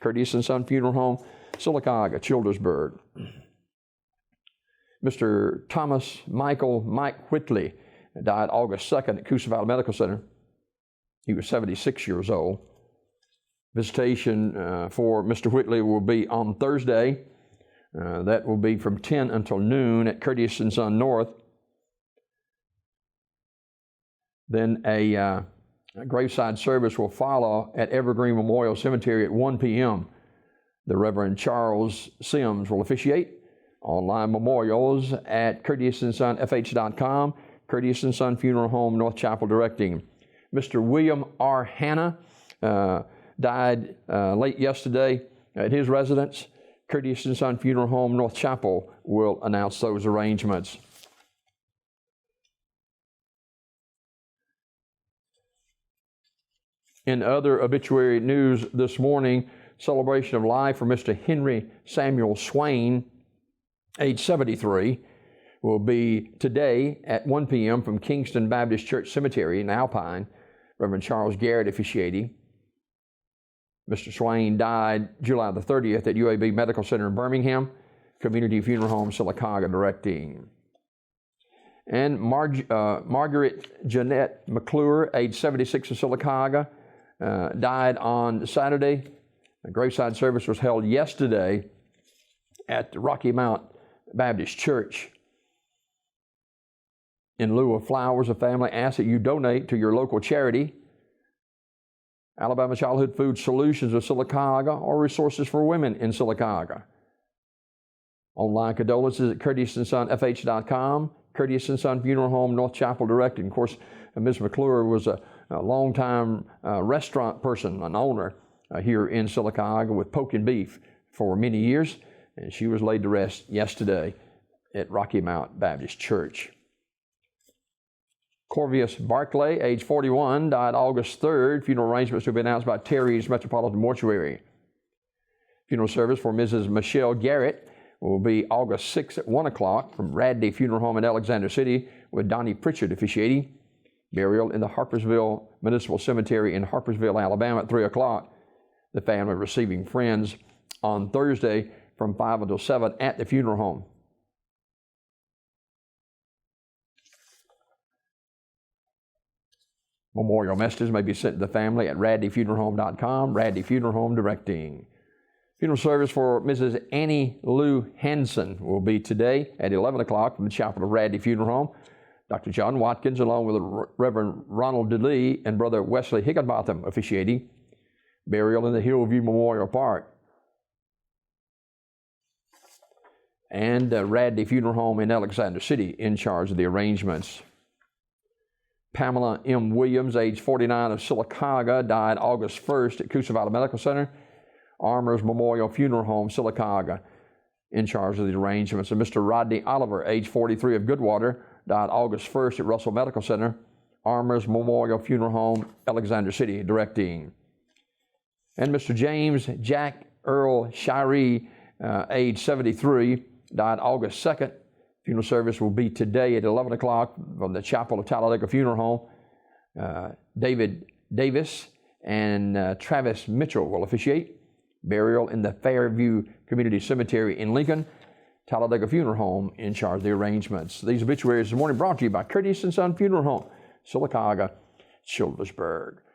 Courteous & Son Funeral Home, Sylacauga, Childersburg. Mr. Thomas Michael Mike Whitley died August 2nd at Coosa Valley Medical Center. He was 76 years old. Visitation for Mr. Whitley will be on Thursday. That will be from 10 until noon at Courteous & Son North. Then a graveside service will follow at Evergreen Memorial Cemetery at 1 p.m. The Reverend Charles Sims will officiate. Online memorials at courteousandSonFH.com, Courteous & Son Funeral Home, North Chapel directing. Mr. William R. Hanna died late yesterday at his residence. Courteous & Son Funeral Home, North Chapel will announce those arrangements. In other obituary news this morning, celebration of life for Mr. Henry Samuel Swain, age 73, will be today at 1 p.m. from Kingston Baptist Church Cemetery in Alpine. Reverend Charles Garrett officiating. Mr. Swain died July the 30th at UAB Medical Center in Birmingham, Community Funeral Home, Sylacauga directing. And Margaret Jeanette McClure, age 76 of Sylacauga, died on Saturday. A graveside service was held yesterday at the Rocky Mount Baptist Church. In lieu of flowers, the family asks that you donate to your local charity, Alabama Childhood Food Solutions of Sylacauga, or Resources for Women in Sylacauga. Online condolences at courteousandSonFH.com, Courteous & Son Funeral Home, North Chapel directing. Of course, Ms. McClure was a long-time restaurant person, an owner here in Sylacauga with Poke and Beef for many years, and she was laid to rest yesterday at Rocky Mount Baptist Church. Corvius Barclay, age 41, died August 3rd. Funeral arrangements to be announced by Terry's Metropolitan Mortuary. Funeral service for Mrs. Michelle Garrett will be August 6th at 1 o'clock from Radley Funeral Home in Alexander City with Donnie Pritchard officiating. Burial in the Harpersville Municipal Cemetery in Harpersville, Alabama at 3 o'clock. The family receiving friends on Thursday from 5 until 7 at the funeral home. Memorial messages may be sent to the family at radleyfuneralhome.com, Radley Funeral Home directing. Funeral service for Mrs. Annie Lou Hanson will be today at 11 o'clock from the chapel of Radley Funeral Home. Dr. John Watkins, along with the Reverend Ronald DeLee and Brother Wesley Higginbotham officiating. Burial in the Hillview Memorial Park. And Radley Funeral Home in Alexander City in charge of the arrangements. Pamela M. Williams, age 49 of Sylacauga, died August 1st at Coosa Valley Medical Center. Armours Memorial Funeral Home, Sylacauga, in charge of the arrangements. And Mr. Rodney Oliver, age 43 of Goodwater, died August 1st at Russell Medical Center. Armours Memorial Funeral Home, Alexander City, directing. And Mr. James Jack Earl Shirey, age 73, died August 2nd. Funeral service will be today at 11 o'clock from the Chapel of Talladega Funeral Home. David Davis and Travis Mitchell will officiate. Burial in the Fairview Community Cemetery in Lincoln. Talladega Funeral Home in charge of the arrangements. These obituaries this morning brought to you by Courteous & Son Funeral Home, Sylacauga, Childersburg.